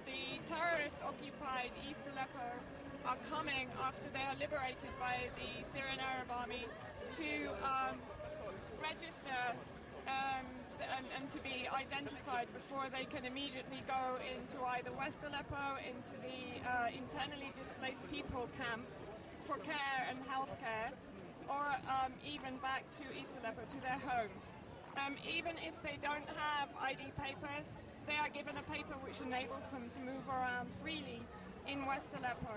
the terrorist-occupied East Aleppo are coming after they are liberated by the Syrian Arab Army to register and to be identified before they can immediately go into either West Aleppo, into the internally displaced people camps for care and health care, or even back to East Aleppo, to their homes. Even if they don't have ID papers, they are given a paper which enables them to move around freely in West Aleppo.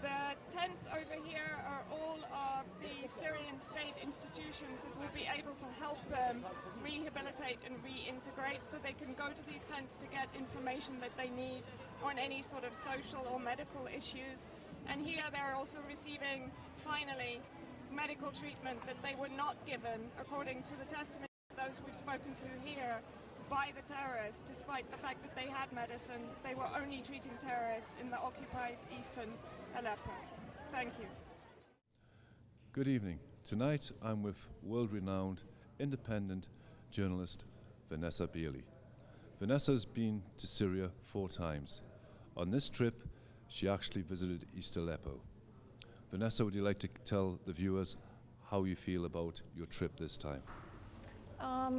The tents over here are all of the Syrian state institutions that will be able to help them rehabilitate and reintegrate, so they can go to these tents to get information that they need on any sort of social or medical issues. And here they're also receiving, finally, medical treatment that they were not given, according to the testimony of those we've spoken to here, by the terrorists. Despite the fact that they had medicines, they were only treating terrorists in the occupied eastern Aleppo. Thank you. Good evening. Tonight I'm with world-renowned independent journalist Vanessa Beeley. Vanessa has been to Syria 4 times. On this trip, she actually visited East Aleppo. Vanessa, would you like to tell the viewers how you feel about your trip this time?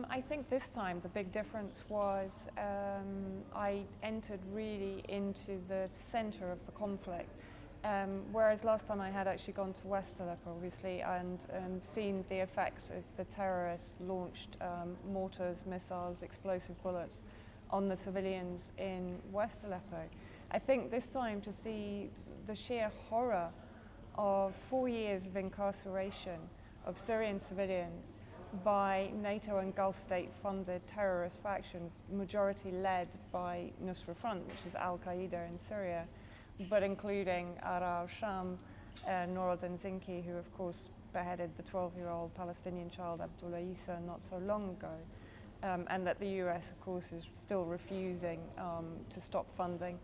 I think this time the big difference was I entered really into the center of the conflict, whereas last time I had actually gone to West Aleppo, obviously, and seen the effects of the terrorists launched mortars, missiles, explosive bullets on the civilians in West Aleppo. I think this time to see the sheer horror of 4 years of incarceration of Syrian civilians by NATO and Gulf state-funded terrorist factions, majority led by Nusra Front, which is Al-Qaeda in Syria, but including Ara al-Sham, Nour al-Zinki, who of course beheaded the 12-year-old Palestinian child Abdullah Issa not so long ago, and that the US, of course, is still refusing to stop funding.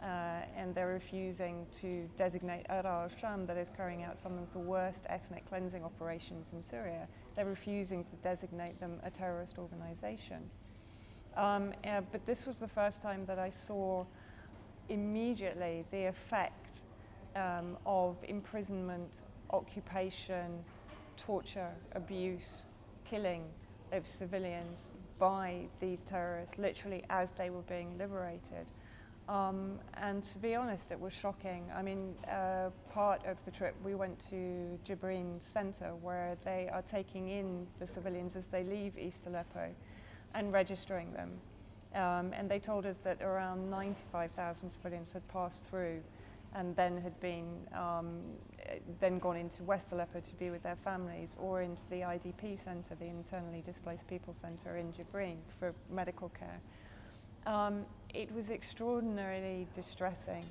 And they're refusing to designate Ara al-Sham, that is carrying out some of the worst ethnic cleansing operations in Syria. They're refusing to designate them a terrorist organization. But this was the first time that I saw immediately the effect of imprisonment, occupation, torture, abuse, killing of civilians by these terrorists, literally as they were being liberated. And to be honest, it was shocking. I mean, part of the trip we went to Jibrin Center, where they are taking in the civilians as they leave East Aleppo and registering them. And they told us that around 95,000 civilians had passed through and then had been then gone into West Aleppo to be with their families, or into the IDP center, the Internally Displaced People Center in Jibrin, for medical care. It was extraordinarily distressing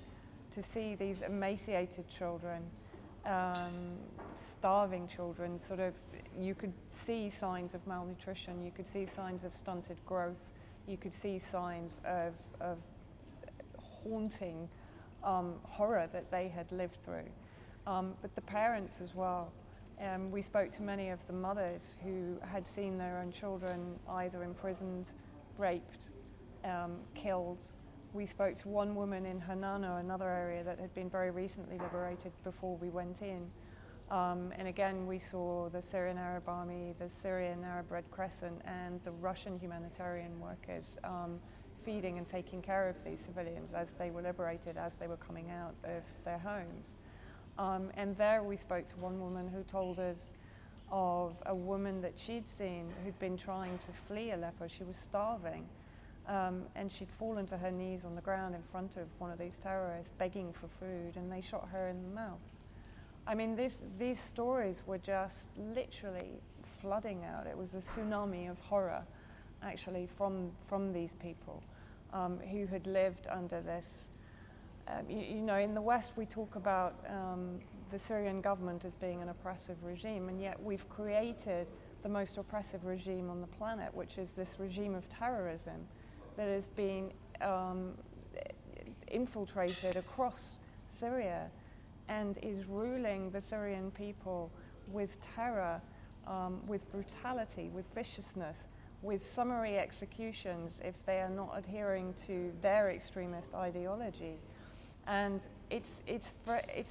to see these emaciated children, starving children. Sort of, you could see signs of malnutrition, you could see signs of stunted growth, you could see signs of haunting horror that they had lived through. But the parents as well. We spoke to many of the mothers who had seen their own children either imprisoned, raped, killed. We spoke to one woman in Hanano, another area that had been very recently liberated before we went in. And again, we saw the Syrian Arab Army, the Syrian Arab Red Crescent, and the Russian humanitarian workers feeding and taking care of these civilians as they were liberated, as they were coming out of their homes. And there we spoke to one woman who told us of a woman that she'd seen who'd been trying to flee Aleppo. She was starving. And she'd fallen to her knees on the ground in front of one of these terrorists, begging for food, and they shot her in the mouth. I mean, these stories were just literally flooding out. It was a tsunami of horror, actually, from these people who had lived under this. You know, in the West, we talk about the Syrian government as being an oppressive regime, and yet we've created the most oppressive regime on the planet, which is this regime of terrorism that has been infiltrated across Syria and is ruling the Syrian people with terror, with brutality, with viciousness, with summary executions if they are not adhering to their extremist ideology. And it's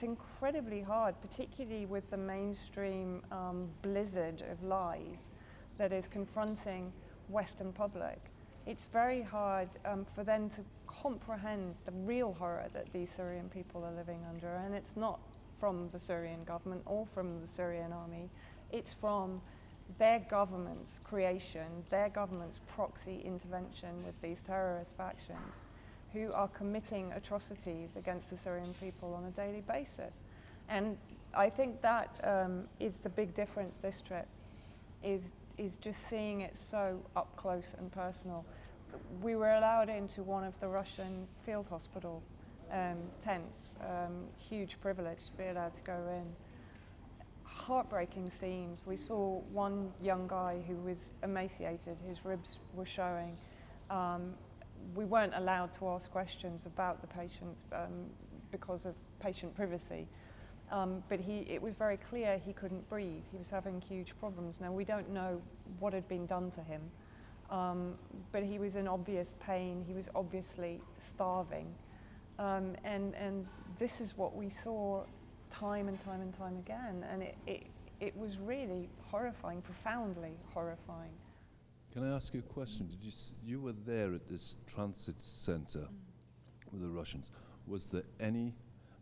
incredibly hard, particularly with the mainstream blizzard of lies that is confronting Western public. It's very hard for them to comprehend the real horror that these Syrian people are living under, and it's not from the Syrian government or from the Syrian army. It's from their government's creation, their government's proxy intervention with these terrorist factions who are committing atrocities against the Syrian people on a daily basis. And I think that is the big difference this trip, is just seeing it so up close and personal. We were allowed into one of the Russian field hospital tents, huge privilege to be allowed to go in. Heartbreaking scenes. We saw one young guy who was emaciated, his ribs were showing. We weren't allowed to ask questions about the patients because of patient privacy. But it was very clear he couldn't breathe. He was having huge problems. Now, we don't know what had been done to him, but he was in obvious pain. He was obviously starving. And this is what we saw time and time and time again. And it was really horrifying, profoundly horrifying. Can I ask you a question? You were there at this transit center with the Russians. Was there any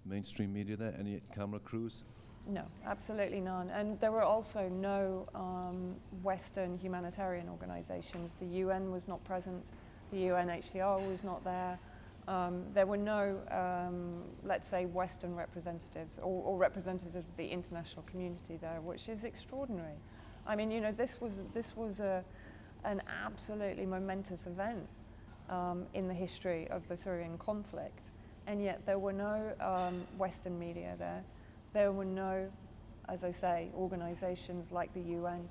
mainstream media there, any camera crews? No, absolutely none. And there were also no Western humanitarian organizations. The UN was not present. The UNHCR was not there. There were no, let's say, Western representatives or representatives of the international community there, which is extraordinary. I mean, you know, this was an absolutely momentous event in the history of the Syrian conflict. And yet there were no Western media there. There were no, as I say, organizations like the UN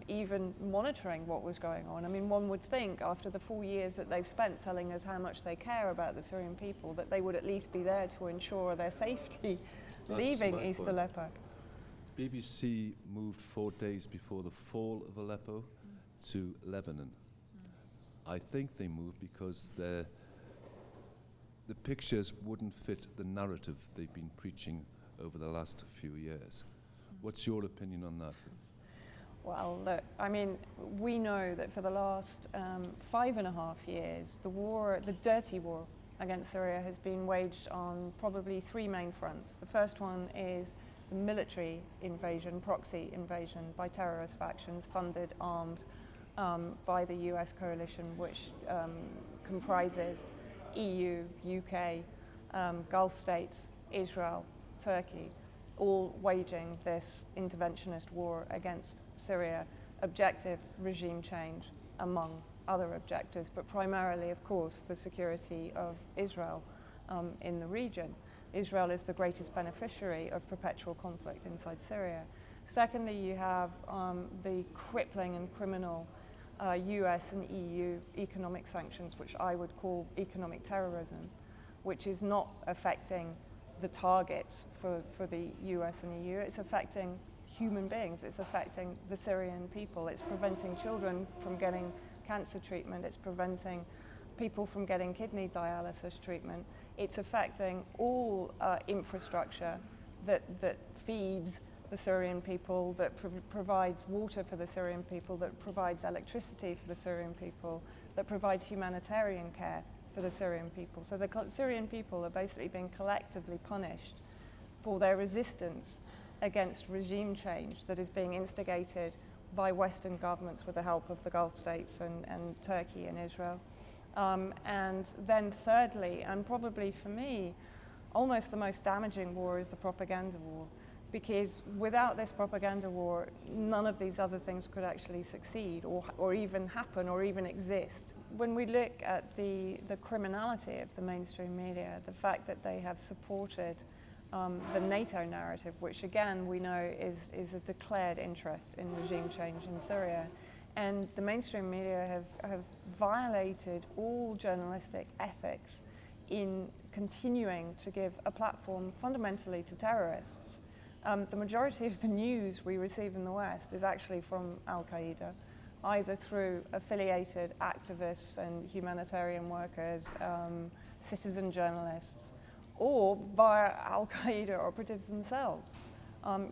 even monitoring what was going on. I mean, one would think after the 4 years that they've spent telling us how much they care about the Syrian people, that they would at least be there to ensure their safety leaving East Aleppo. BBC moved 4 days before the fall of Aleppo to Lebanon. I think they moved because the pictures wouldn't fit the narrative they've been preaching over the last few years. What's your opinion on that? Well, look, I mean, we know that for the last 5.5 years, the dirty war against Syria has been waged on probably 3 main fronts. The first one is the military invasion, proxy invasion by terrorist factions funded, armed by the US coalition, which comprises EU, UK, Gulf states, Israel, Turkey, all waging this interventionist war against Syria. Objective, regime change, among other objectives, but primarily, of course, the security of Israel in the region. Israel is the greatest beneficiary of perpetual conflict inside Syria. Secondly, you have the crippling and criminal US and EU economic sanctions, which I would call economic terrorism, which is not affecting the targets for the US and EU. It's affecting human beings. It's affecting the Syrian people. It's preventing children from getting cancer treatment. It's preventing people from getting kidney dialysis treatment. It's affecting all infrastructure that feeds the Syrian people, that provides water for the Syrian people, that provides electricity for the Syrian people, that provides humanitarian care for the Syrian people. So the Syrian people are basically being collectively punished for their resistance against regime change that is being instigated by Western governments with the help of the Gulf states and Turkey and Israel. And then thirdly, and probably for me, almost the most damaging war is the propaganda war. Because without this propaganda war, none of these other things could actually succeed or even happen or even exist. When we look at the criminality of the mainstream media, the fact that they have supported the NATO narrative, which again we know is a declared interest in regime change in Syria, and the mainstream media have violated all journalistic ethics in continuing to give a platform fundamentally to terrorists. The majority of the news we receive in the West is actually from Al-Qaeda either through affiliated activists and humanitarian workers, citizen journalists, or via al-Qaeda operatives themselves.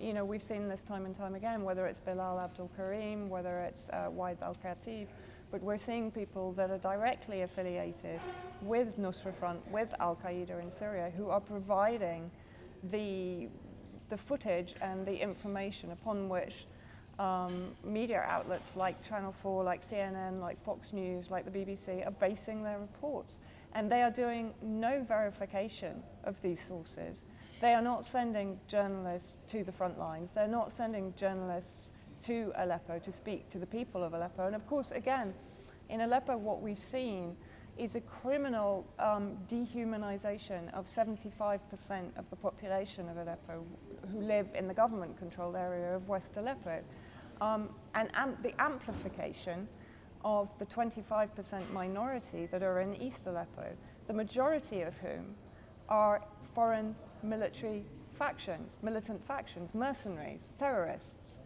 You know, we've seen this time and time again, whether it's Bilal Abdul Karim, whether it's Waid al-Khatib, but we're seeing people that are directly affiliated with Nusra Front, with al-Qaeda in Syria, who are providing the footage and the information upon which media outlets like Channel 4, like CNN, like Fox News, like the BBC are basing their reports. And they are doing no verification of these sources. They are not sending journalists to the front lines. They're not sending journalists to Aleppo to speak to the people of Aleppo. And of course, again, in Aleppo, what we've seen is a criminal dehumanization of 75% of the population of Aleppo who live in the government-controlled area of West Aleppo. And the amplification of the 25% minority that are in East Aleppo, the majority of whom are foreign military factions, militant factions, mercenaries, terrorists.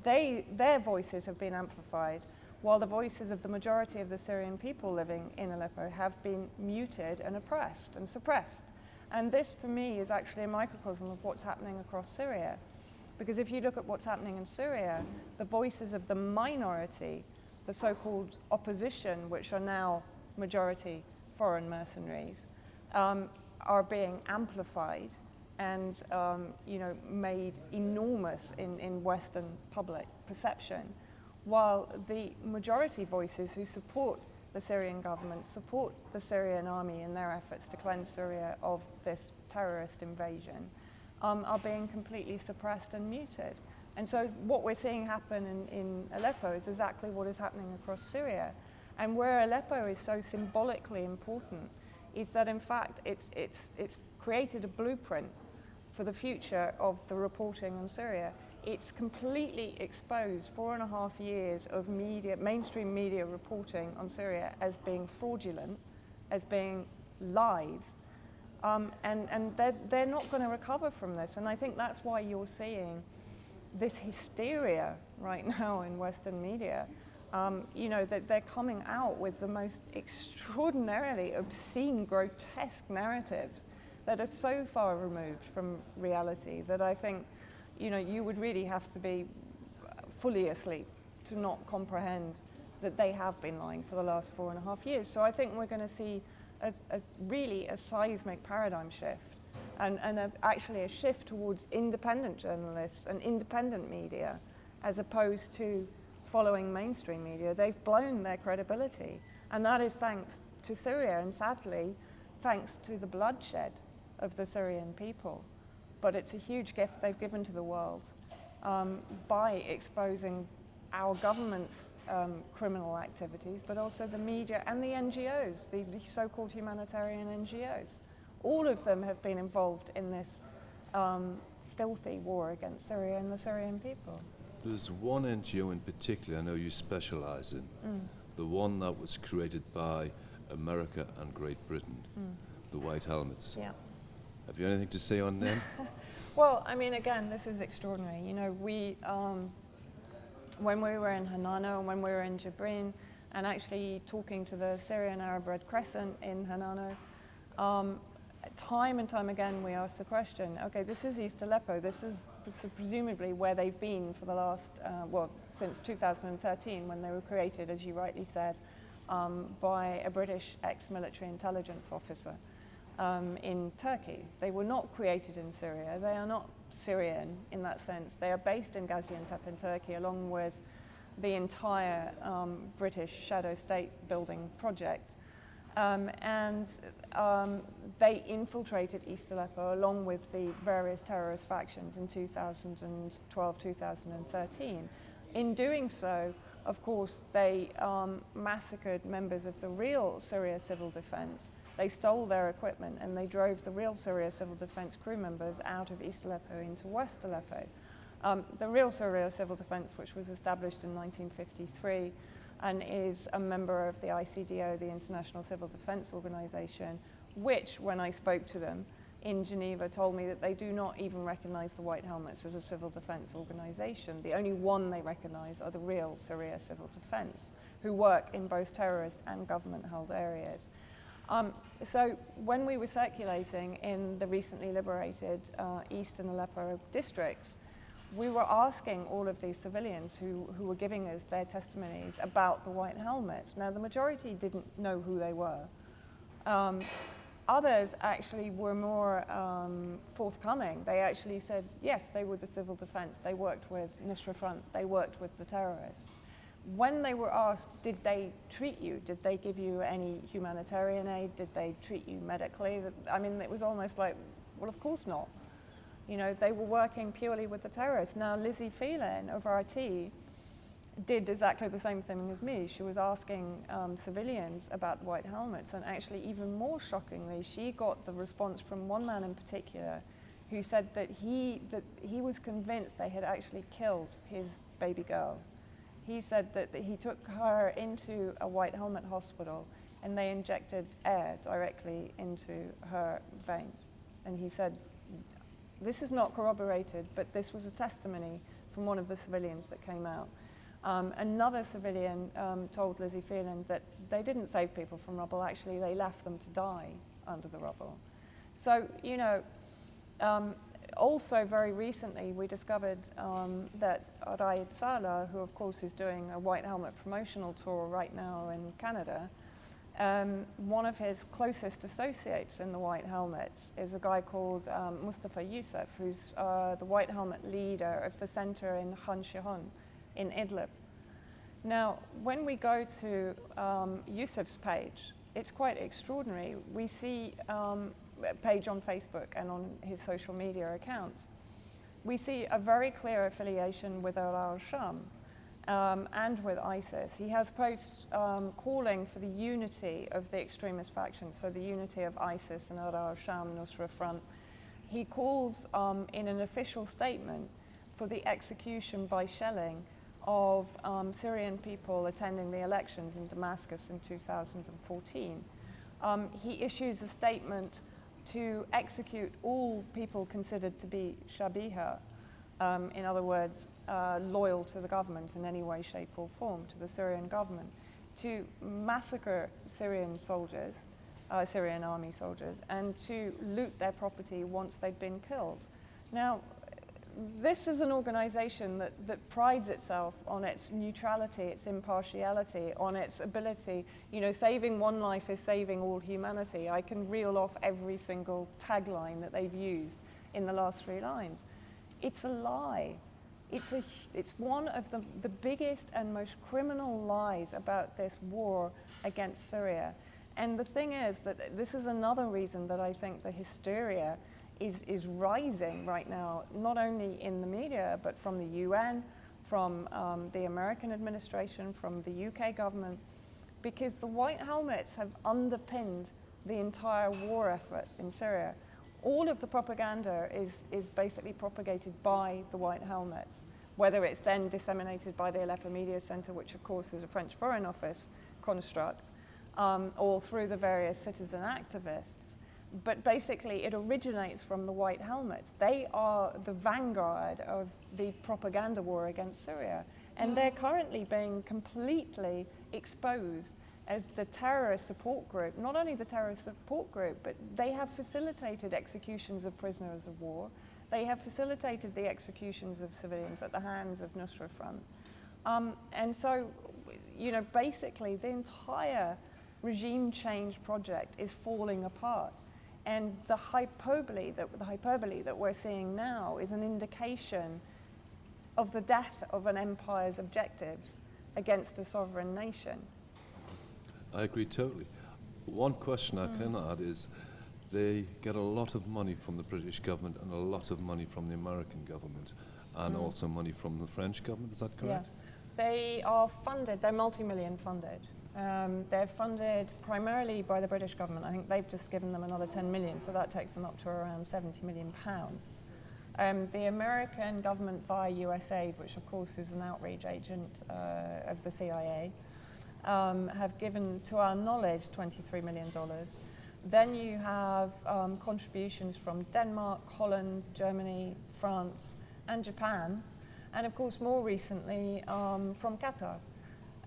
Their voices have been amplified, while the voices of the majority of the Syrian people living in Aleppo have been muted and oppressed and suppressed. And this, for me, is actually a microcosm of what's happening across Syria. Because if you look at what's happening in Syria, the voices of the minority, the so-called opposition, which are now majority foreign mercenaries, are being amplified and made enormous in Western public perception, while the majority voices who support the Syrian government, support the Syrian army in their efforts to cleanse Syria of this terrorist invasion, are being completely suppressed and muted. And so what we're seeing happen in Aleppo is exactly what is happening across Syria. And where Aleppo is so symbolically important is that, in fact, it's created a blueprint for the future of the reporting on Syria. It's completely exposed 4.5 years of mainstream media reporting on Syria as being fraudulent, as being lies, and they're not going to recover from this. And I think that's why you're seeing this hysteria right now in Western media. That they're coming out with the most extraordinarily obscene, grotesque narratives that are so far removed from reality that I think, you would really have to be fully asleep to not comprehend that they have been lying for the last 4.5 years. So I think we're going to see really a seismic paradigm shift and actually a shift towards independent journalists and independent media as opposed to following mainstream media. They've blown their credibility, and that is thanks to Syria and, sadly, thanks to the bloodshed of the Syrian people. But it's a huge gift they've given to the world by exposing our government's criminal activities, but also the media and the NGOs, the so-called humanitarian NGOs. All of them have been involved in this filthy war against Syria and the Syrian people. There's one NGO in particular I know you specialise in, the one that was created by America and Great Britain, the White Helmets. Yeah. Have you anything to say on them? Well, I mean, again, this is extraordinary. We, when we were in Hanano and when we were in Jibrin, and actually talking to the Syrian Arab Red Crescent in Hanano, time and time again we asked the question, okay, this is East Aleppo, this is presumably where they've been for the last, since 2013, when they were created, as you rightly said, by a British ex-military intelligence officer in Turkey. They were not created in Syria. They are not Syrian in that sense. They are based in Gaziantep in Turkey, along with the entire British shadow state building project. They infiltrated East Aleppo along with the various terrorist factions in 2012, 2013. In doing so, of course, they massacred members of the real Syria Civil Defense. They stole their equipment and they drove the real Syria Civil Defense crew members out of East Aleppo into West Aleppo. The real Syria Civil Defense, which was established in 1953, and is a member of the ICDO, the International Civil Defense Organization, which, when I spoke to them, in Geneva told me that they do not even recognize the White Helmets as a civil defense organization. The only one they recognize are the real Syria Civil Defense, who work in both terrorist and government-held areas. So when we were circulating in the recently liberated East and Aleppo districts, we were asking all of these civilians who were giving us their testimonies about the White Helmets. Now, the majority didn't know who they were. Others actually were more forthcoming. They actually said, yes, they were the civil defense. They worked with Nusra Front. They worked with the terrorists. When they were asked, did they treat you? Did they give you any humanitarian aid? Did they treat you medically? I mean, it was almost like, well, of course not. You know, they were working purely with the terrorists. Now, Lizzie Phelan of RT did exactly the same thing as me. She was asking civilians about the White Helmets, and actually, even more shockingly, she got the response from one man in particular who said that he was convinced they had actually killed his baby girl. He said that he took her into a White Helmet hospital and they injected air directly into her veins. And he said, this is not corroborated, but this was a testimony from one of the civilians that came out. Another civilian told Lizzie Phelan that they didn't save people from rubble, actually they left them to die under the rubble. So, you know, also very recently we discovered that Raed Salah, who of course is doing a White Helmet promotional tour right now in Canada, one of his closest associates in the White Helmets is a guy called Mustafa Youssef, who's the White Helmet leader of the center in Khan Shihon in Idlib. Now, when we go to Youssef's page, it's quite extraordinary. We see a page on Facebook and on his social media accounts. We see a very clear affiliation with al-Sham and with ISIS. He has posts calling for the unity of the extremist factions, so the unity of ISIS and al-Sham, Nusra Front. He calls in an official statement for the execution by shelling of Syrian people attending the elections in Damascus in 2014. He issues a statement to execute all people considered to be shabiha, in other words, loyal to the government in any way, shape or form, to the Syrian government, to massacre Syrian soldiers, Syrian army soldiers, and to loot their property once they'd been killed. Now, this is an organization that prides itself on its neutrality, its impartiality, on its ability, you know, saving one life is saving all humanity. I can reel off every single tagline that they've used in the last 3 lines. It's a lie. It's one of the biggest and most criminal lies about this war against Syria. And the thing is that this is another reason that I think the hysteria is rising right now, not only in the media, but from the UN, from the American administration, from the UK government, because the White Helmets have underpinned the entire war effort in Syria. All of the propaganda is basically propagated by the White Helmets, whether it's then disseminated by the Aleppo Media Center, which of course is a French Foreign Office construct, or through the various citizen activists. But basically it originates from the White Helmets. They are the vanguard of the propaganda war against Syria. And they're currently being completely exposed as the terrorist support group. Not only the terrorist support group, but they have facilitated executions of prisoners of war. They have facilitated the executions of civilians at the hands of Nusra Front. And so, you know, basically the entire regime change project is falling apart. And the hyperbole that we're seeing now is an indication of the death of an empire's objectives against a sovereign nation. I agree totally. One question I can add is they get a lot of money from the British government and a lot of money from the American government and also money from the French government, is that correct? Yeah. They are funded, they're multi-million funded. They're funded primarily by the British government. I think they've just given them another 10 million, so that takes them up to around 70 million pounds. The American government via USAID, which of course is an outreach agent of the CIA, have given, to our knowledge, $23 million. Then you have contributions from Denmark, Holland, Germany, France, and Japan, and of course more recently from Qatar.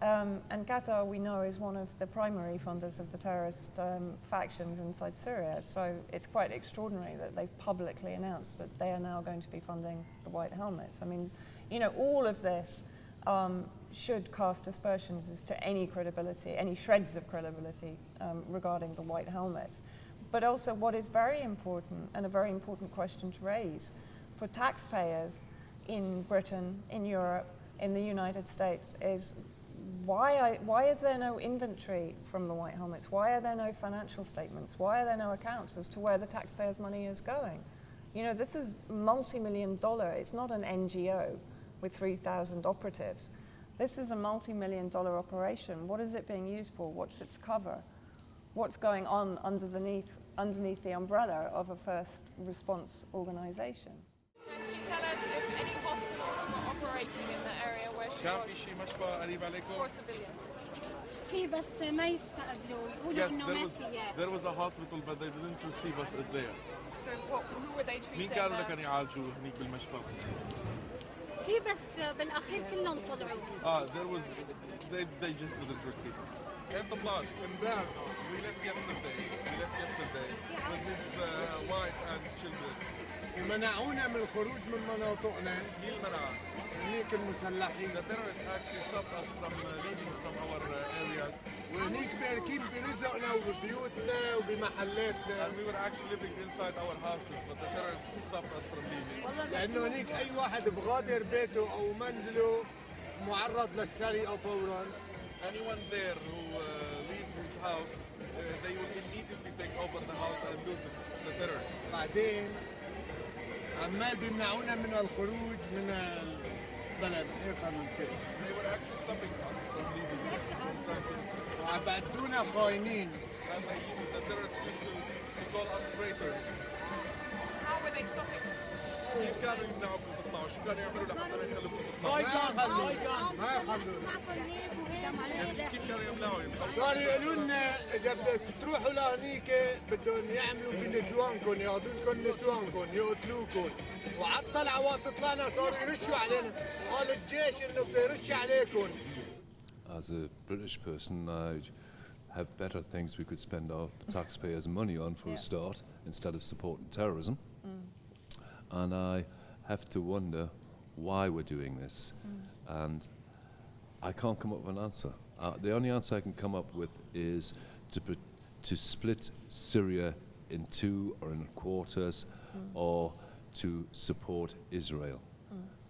And Qatar, we know, is one of the primary funders of the terrorist factions inside Syria. So it's quite extraordinary that they've publicly announced that they are now going to be funding the White Helmets. I mean, you know, all of this should cast aspersions as to any credibility, any shreds of credibility regarding the White Helmets. But also what is very important, and a very important question to raise for taxpayers in Britain, in Europe, in the United States, is why is there no inventory from the White Helmets? Why are there no financial statements? Why are there no accounts as to where the taxpayers' money is going? You know, this is multi-million-dollar. It's not an NGO with 3,000 operatives. This is a multi-million-dollar operation. What is it being used for? What's its cover? What's going on underneath the umbrella of a first response organization? Can you tell us if any hospitals were operating in the area where she كان was في شيء مشفى قريب عليكم؟ for civilians? في بس ما يستقبلوا يقولوا Yes, انه ما سياح. there was a hospital but they didn't receive us there. So who were they treating? مين كانوا اللي كانوا يعالجوا هنيك بالمشفى؟ في بس بالاخير كلهم طلعوا. There was they just didn't receive us. And the blood. We left yesterday with his wife and children. منعونا من الخروج من مناطقنا. مين المنع؟ هنيك المسلحين. The terrorists actually stopped us from leaving from our areas. وهنيك باركين برزقنا وببيوتنا وبمحلاتنا. And we were actually living inside our houses, but the terrorists stopped us from leaving. لأنه هنيك أي واحد بغادر بيته أو منزله معرض للسرقة فورا. Anyone there who leaves his house, they will immediately take over the house and lose the terrorists. بعدين عمال بيمنعونا من الخروج من البلد آخر من كده. They were actually stopping us from leaving inside. وعبدونا خاينين. And they used the terrorists used to call us traitors. How were they stopping them? كيف كانوا يمنعوكم تطلعوا؟ شو كانوا يعملوا لحتى ما يخلوكم تطلعوا؟ ما يخلونا. كيف كانوا يمنعوا؟ صاروا يقولوا لنا إذا بدكم تروحوا لهنيك بدهم يعملوا في نسوانكم، ياخذوا لكم نسوانكم، يقتلوكم. وعلى الطلعة وقت طلعنا صاروا يرشوا علينا، وقال الجيش إنه بده يرش عليكم. As a British person, I have better things we could spend our taxpayers' money on for a start instead of supporting terrorism. And I have to wonder why we're doing this. And I can't come up with an answer. The only answer I can come up with is to split Syria in two or in quarters or to support Israel.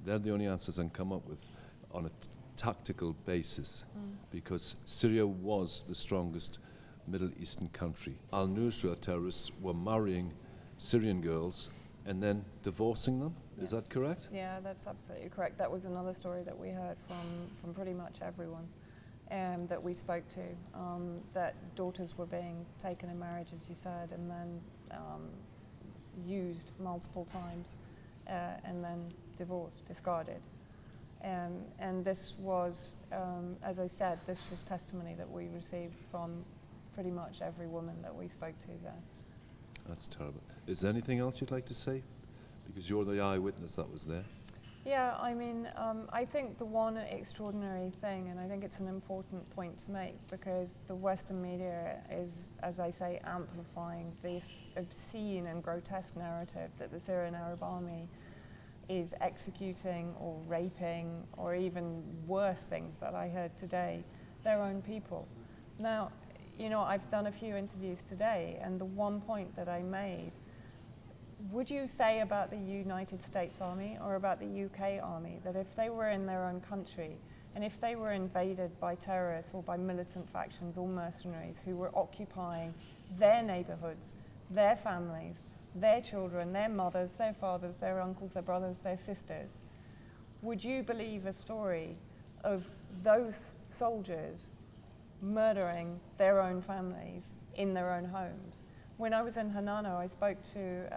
They're the only answers I can come up with on a tactical basis because Syria was the strongest Middle Eastern country. Al-Nusra terrorists were marrying Syrian girls and then divorcing them. Is that correct? Yeah, that's absolutely correct. That was another story that we heard from pretty much everyone that we spoke to, that daughters were being taken in marriage, as you said, and then used multiple times and then divorced, discarded. And this was, as I said, this was testimony that we received from pretty much every woman that we spoke to there. That's terrible. Is there anything else you'd like to say? Because you're the eyewitness that was there. Yeah, I mean, I think the one extraordinary thing, and I think it's an important point to make, because the Western media is, as I say, amplifying this obscene and grotesque narrative that the Syrian Arab Army is executing or raping or even worse things that I heard today, their own people. Now, you know, I've done a few interviews today, and the one point that I made, would you say about the United States Army or about the UK Army that if they were in their own country and if they were invaded by terrorists or by militant factions or mercenaries who were occupying their neighborhoods, their families, their children, their mothers, their fathers, their uncles, their brothers, their sisters, would you believe a story of those soldiers murdering their own families in their own homes? When I was in Hanano, I spoke to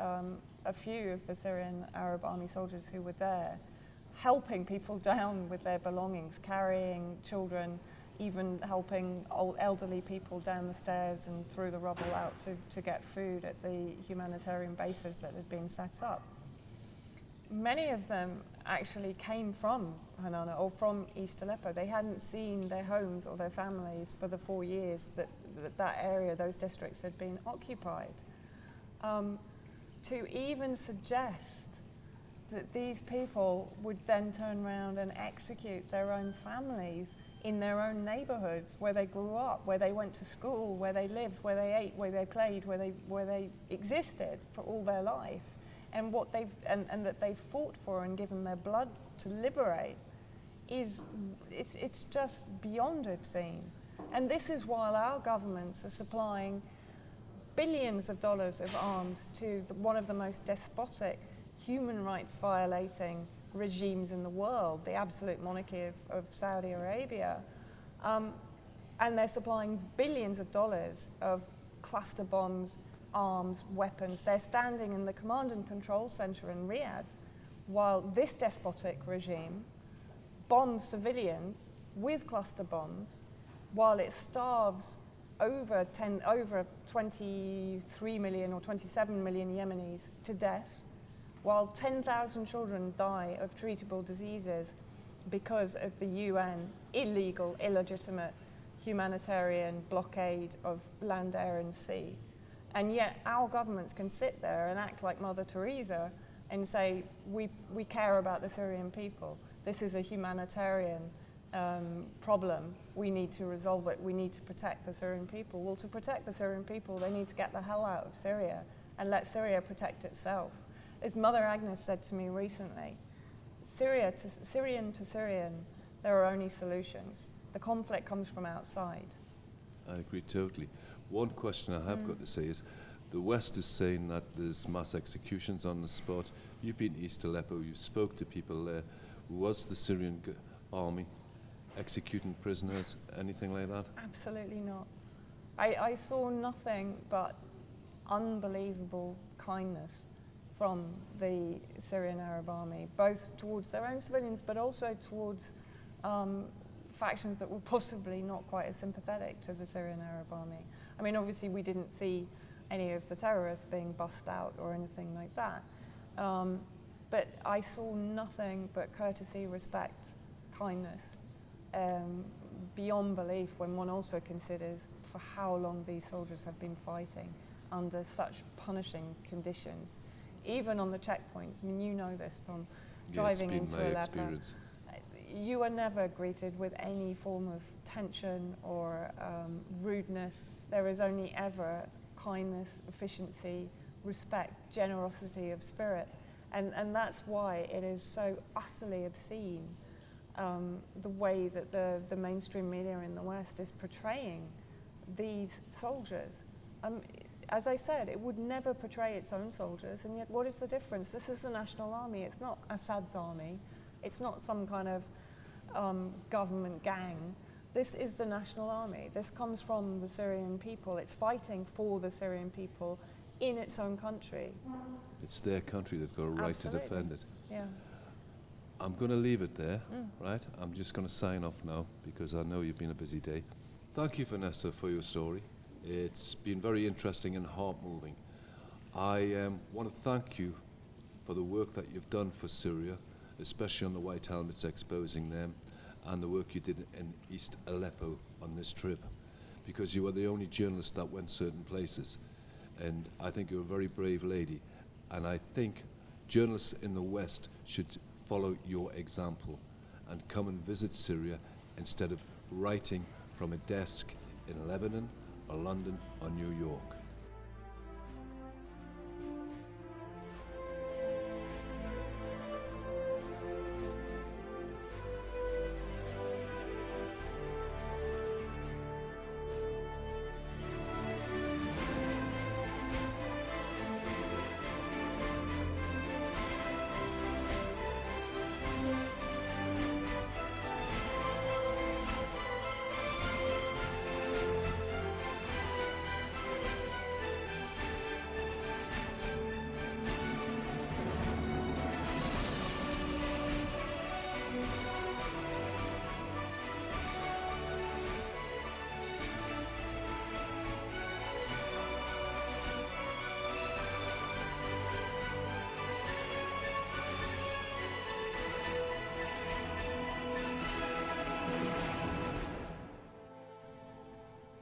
a few of the Syrian Arab Army soldiers who were there, helping people down with their belongings, carrying children, even helping elderly people down the stairs and through the rubble out to get food at the humanitarian bases that had been set up. Many of them actually came from Hanana or from East Aleppo. They hadn't seen their homes or their families for the 4 years that area, those districts had been occupied. To even suggest that these people would then turn around and execute their own families in their own neighborhoods where they grew up, where they went to school, where they lived, where they ate, where they played, where they existed for all their life, and what and that they've fought for and given their blood to liberate, it's just beyond obscene. And this is while our governments are supplying billions of dollars of arms to one of the most despotic, human rights violating regimes in the world, the absolute monarchy of Saudi Arabia. And they're supplying billions of dollars of cluster bombs, arms, weapons. They're standing in the command and control center in Riyadh while this despotic regime bombs civilians with cluster bombs while it starves over 23 million or 27 million Yemenis to death, while 10,000 children die of treatable diseases because of the UN illegal, illegitimate humanitarian blockade of land, air and sea. And yet our governments can sit there and act like Mother Teresa and say, we care about the Syrian people. This is a humanitarian problem. We need to resolve it. We need to protect the Syrian people. Well, to protect the Syrian people, they need to get the hell out of Syria and let Syria protect itself. As Mother Agnes said to me recently, Syrian to Syrian, there are only solutions. The conflict comes from outside. I agree totally. One question I have got to say is, the West is saying that there's mass executions on the spot. You've been to East Aleppo, you spoke to people there. Was the Syrian army executing prisoners, anything like that? Absolutely not. I saw nothing but unbelievable kindness from the Syrian Arab army, both towards their own civilians, but also towards factions that were possibly not quite as sympathetic to the Syrian Arab army. I mean, obviously we didn't see any of the terrorists being bussed out or anything like that. But I saw nothing but courtesy, respect, kindness, beyond belief when one also considers for how long these soldiers have been fighting under such punishing conditions. Even on the checkpoints, I mean, you know this, Tom, driving into Aleppo, you are never greeted with any form of tension or rudeness. There is only ever kindness, efficiency, respect, generosity of spirit. And that's why it is so utterly obscene, the way that the mainstream media in the West is portraying these soldiers. As I said, it would never portray its own soldiers, and yet what is the difference? This is the National Army. It's not Assad's army. It's not some kind of government gang. This is the National Army. This comes from the Syrian people. It's fighting for the Syrian people in its own country. It's their country. They've got a right to defend it. Yeah. I'm going to leave it there, right? I'm just going to sign off now because I know you've been a busy day. Thank you, Vanessa, for your story. It's been very interesting and heart-moving. I want to thank you for the work that you've done for Syria, especially on the White Helmets exposing them, and the work you did in East Aleppo on this trip, because you were the only journalist that went certain places. And I think you're a very brave lady. And I think journalists in the West should follow your example and come and visit Syria instead of writing from a desk in Lebanon or London or New York.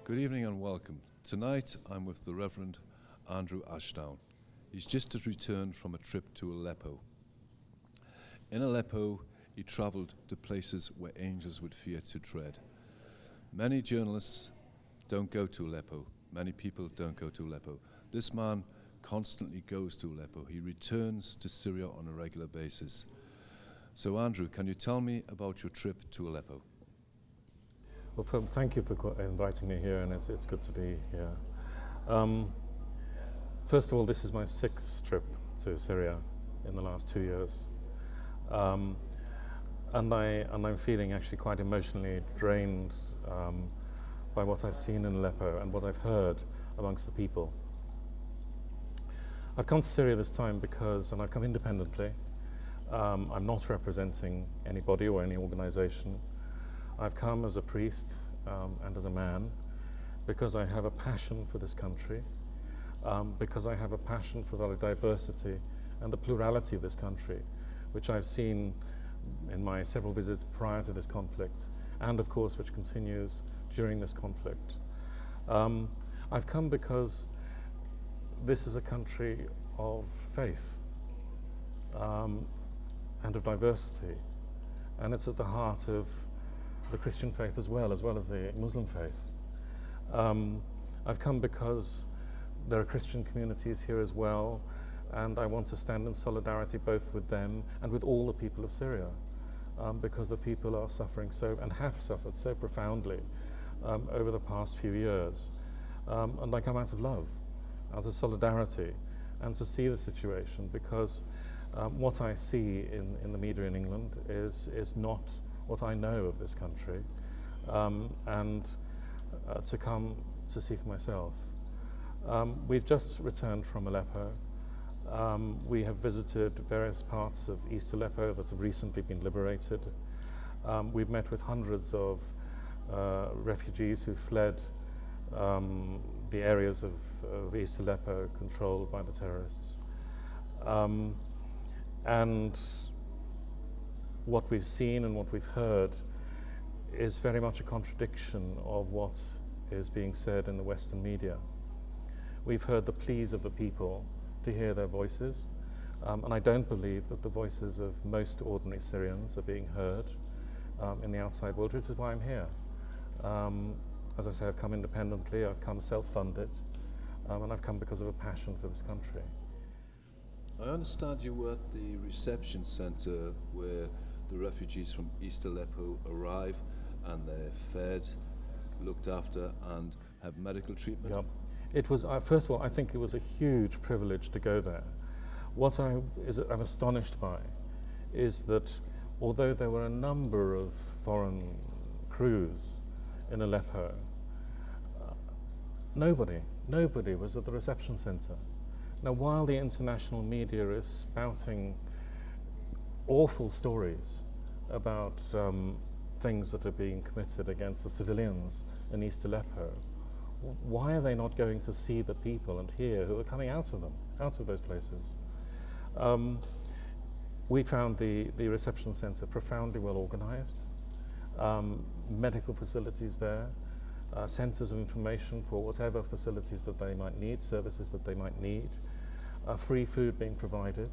Good evening and welcome. Tonight I'm with the Reverend Andrew Ashdow. He's just returned from a trip to Aleppo. In Aleppo, he travelled to places where angels would fear to tread. Many journalists don't go to Aleppo. Many people don't go to Aleppo. This man constantly goes to Aleppo. He returns to Syria on a regular basis. So Andrew, can you tell me about your trip to Aleppo? Well, thank you for inviting me here, and it's good to be here. First of all, this is my 6th trip to Syria in the last 2 years. And I'm feeling actually quite emotionally drained by what I've seen in Aleppo and what I've heard amongst the people. I've come to Syria this time because, and I've come independently, I'm not representing anybody or any organization. I've come as a priest and as a man because I have a passion for this country, because I have a passion for the diversity and the plurality of this country, which I've seen in my several visits prior to this conflict, and of course which continues during this conflict. I've come because this is a country of faith and of diversity, and it's at the heart of the Christian faith as well as the Muslim faith. I've come because there are Christian communities here as well, and I want to stand in solidarity both with them and with all the people of Syria, because the people are suffering so, and have suffered so profoundly over the past few years. And I come out of love, out of solidarity, and to see the situation, because what I see in the media in England is not what I know of this country, and to come to see for myself. We've just returned from Aleppo. We have visited various parts of East Aleppo that have recently been liberated. We've met with hundreds of refugees who fled the areas of East Aleppo controlled by the terrorists. And what we've seen and what we've heard is very much a contradiction of what is being said in the Western media. We've heard the pleas of the people to hear their voices, and I don't believe that the voices of most ordinary Syrians are being heard in the outside world, which is why I'm here. As I say, I've come independently, I've come self-funded, and I've come because of a passion for this country. I understand you were at the reception centre where the refugees from East Aleppo arrive and they're fed, looked after, and have medical treatment. Yep. It was, first of all, I think it was a huge privilege to go there. What I'm astonished by is that although there were a number of foreign crews in Aleppo, nobody was at the reception centre. Now, while the international media is spouting awful stories about things that are being committed against the civilians in East Aleppo, why are they not going to see the people and hear who are coming out of those places? We found the reception centre profoundly well organised, medical facilities there, centres of information for whatever facilities that they might need, services that they might need, free food being provided,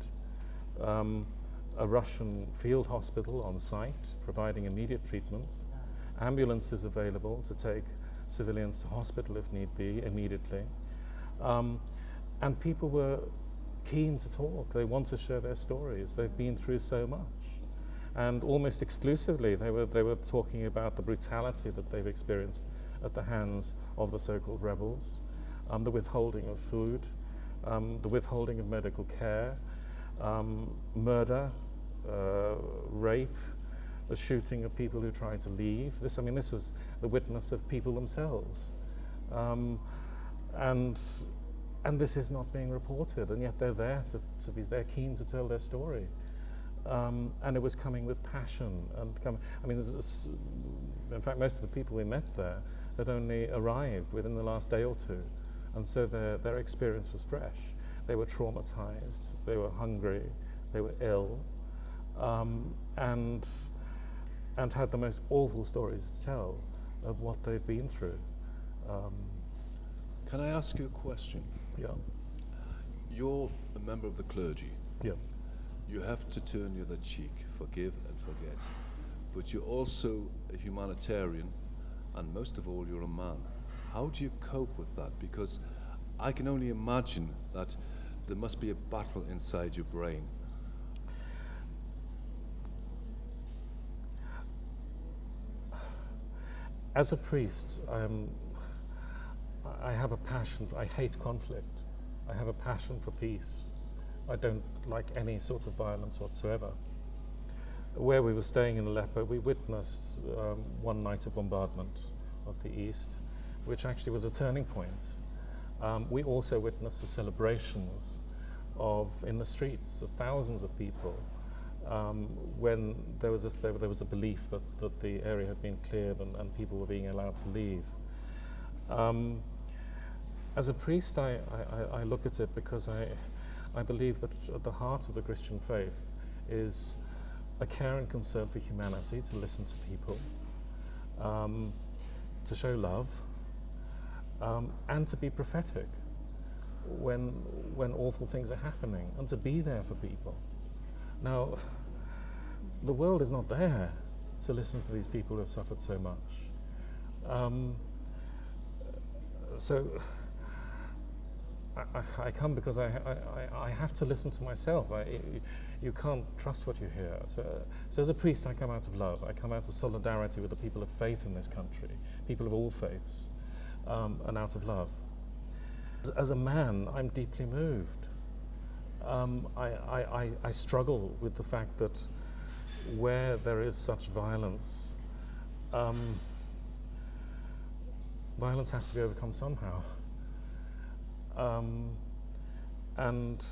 a Russian field hospital on site providing immediate treatment, ambulances available to take civilians to hospital if need be immediately, and people were keen to talk. They want to share their stories. They've been through so much, and almost exclusively they were talking about the brutality that they've experienced at the hands of the so-called rebels, the withholding of food, the withholding of medical care, murder, rape, the shooting of people who tried to leave. This was the witness of people themselves, and this is not being reported, and yet they're there they're keen to tell their story, and it was coming with passion and in fact, most of the people we met there had only arrived within the last day or two, and so their experience was fresh. They were traumatized, they were hungry, they were ill, and had the most awful stories to tell of what they've been through. Can I ask you a question? Yeah. You're a member of the clergy. Yeah. You have to turn the other cheek, forgive and forget. But you're also a humanitarian, and most of all, you're a man. How do you cope with that? Because I can only imagine that there must be a battle inside your brain. As a priest, I have a passion. I hate conflict. I have a passion for peace. I don't like any sort of violence whatsoever. Where we were staying in Aleppo, we witnessed one night of bombardment of the east, which actually was a turning point. We also witnessed the celebrations in the streets of thousands of people when there was a belief that the area had been cleared and people were being allowed to leave. As a priest, I look at it because I believe that at the heart of the Christian faith is a care and concern for humanity, to listen to people, to show love, and to be prophetic when awful things are happening, and to be there for people. Now, the world is not there to listen to these people who have suffered so much. So I come because I have to listen to myself. You can't trust what you hear. So as a priest, I come out of love. I come out of solidarity with the people of faith in this country, people of all faiths, and out of love. As a man, I'm deeply moved. I struggle with the fact that where there is such violence, violence has to be overcome somehow. And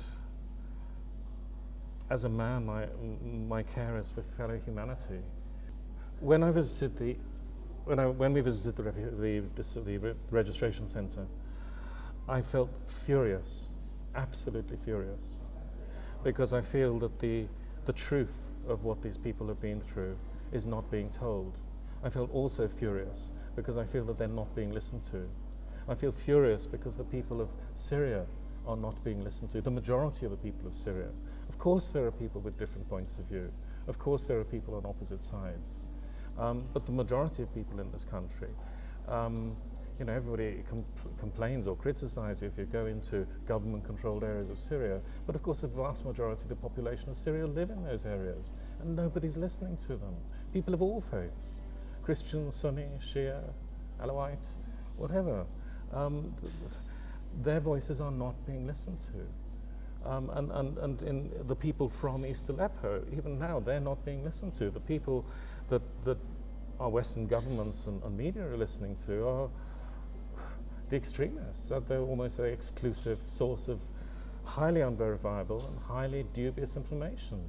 as a man, my care is for fellow humanity. When we visited the registration centre, I felt furious, absolutely furious, because I feel that the truth of what these people have been through is not being told. I felt also furious because I feel that they're not being listened to. I feel furious because the people of Syria are not being listened to, the majority of the people of Syria. Of course there are people with different points of view. Of course there are people on opposite sides. But the majority of people in this country, everybody complains or criticizes you if you go into government-controlled areas of Syria. But of course the vast majority of the population of Syria live in those areas, and nobody's listening to them. People of all faiths, Christian, Sunni, Shia, Alawite, whatever. Their voices are not being listened to. And in the people from East Aleppo, even now, they're not being listened to. The people that our Western governments and media are listening to are the extremists. They're almost an exclusive source of highly unverifiable and highly dubious information.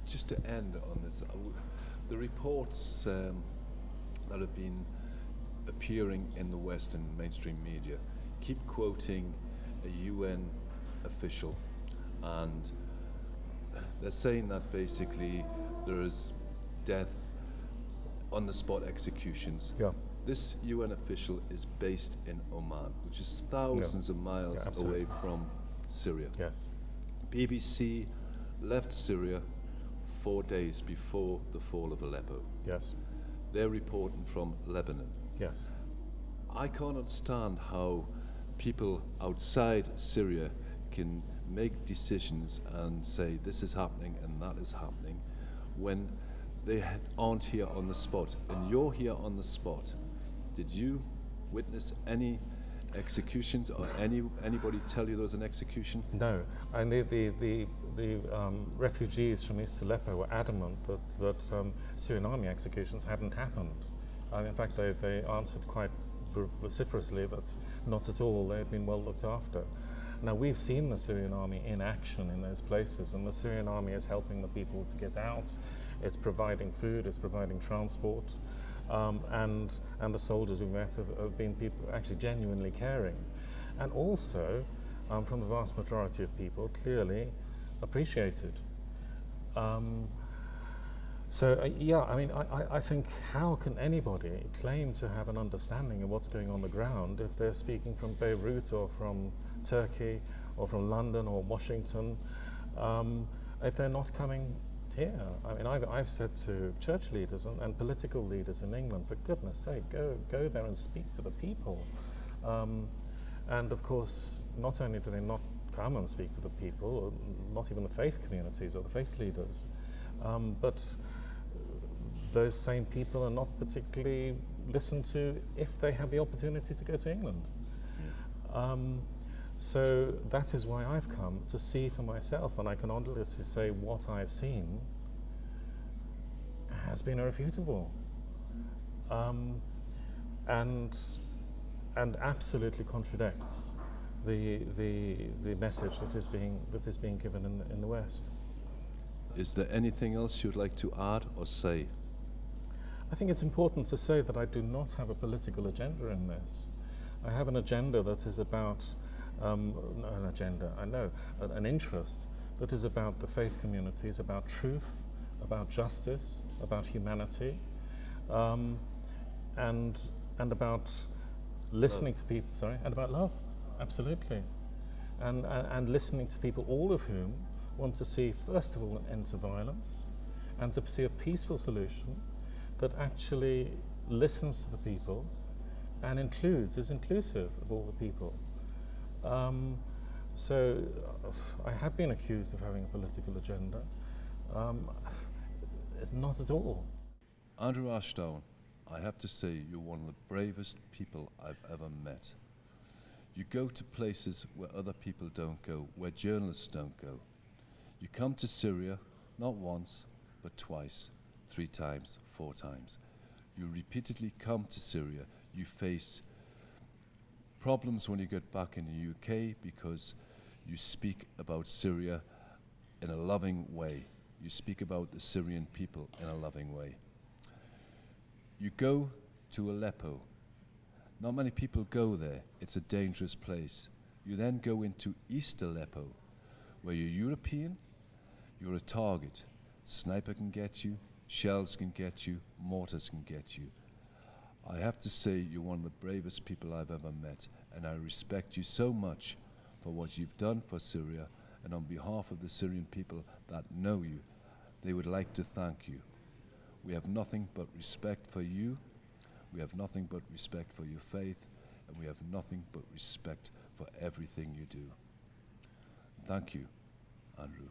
Just to end on this, the reports that have been appearing in the Western mainstream media keep quoting a UN official, and they're saying that basically there is death on the spot executions. Yeah. This UN official is based in Oman, which is thousands of miles away from Syria. Yes. BBC left Syria 4 days before the fall of Aleppo. Yes. They're reporting from Lebanon. Yes. I can't understand how people outside Syria can make decisions and say this is happening and that is happening when they aren't here on the spot. And you're here on the spot. Did you witness any executions or anybody tell you there was an execution? No, and the refugees from East Aleppo were adamant that Syrian army executions hadn't happened. In fact, they answered quite vociferously that's not at all. They had been well looked after. Now, we've seen the Syrian army in action in those places, and the Syrian army is helping the people to get out. It's providing food, it's providing transport, and the soldiers we met have been people actually genuinely caring. And also, from the vast majority of people, clearly appreciated. So, yeah, I mean, I think how can anybody claim to have an understanding of what's going on the ground if they're speaking from Beirut or from Turkey or from London or Washington, if they're not coming here? I mean, I've said to church leaders and political leaders in England, for goodness sake, go there and speak to the people. And of course, not only do they not come and speak to the people, not even the faith communities or the faith leaders, but those same people are not particularly listened to if they have the opportunity to go to England. So that is why I've come, to see for myself, and I can honestly say what I've seen has been irrefutable, and absolutely contradicts the message that is being given in the West. Is there anything else you'd like to add or say? I think it's important to say that I do not have a political agenda in this. I have an agenda that is about, an interest that is about the faith communities, about truth, about justice, about humanity, and about listening to people, and about love, absolutely. And listening to people, all of whom want to see, first of all, an end to violence, and to see a peaceful solution that actually listens to the people and is inclusive of all the people. So I have been accused of having a political agenda. It's not at all. Andrew Ashdow, I have to say you're one of the bravest people I've ever met. You go to places where other people don't go, where journalists don't go. You come to Syria, not once, but twice, 3 times, 4 times. You repeatedly come to Syria. You face problems when you get back in the UK because you speak about Syria in a loving way. You speak about the Syrian people in a loving way. You go to Aleppo. Not many people go there. It's a dangerous place. You then go into East Aleppo, where you're European, you're a target. Sniper can get you, shells can get you, mortars can get you. I have to say you're one of the bravest people I've ever met, and I respect you so much for what you've done for Syria, and on behalf of the Syrian people that know you, they would like to thank you. We have nothing but respect for you, we have nothing but respect for your faith, and we have nothing but respect for everything you do. Thank you, Andrew.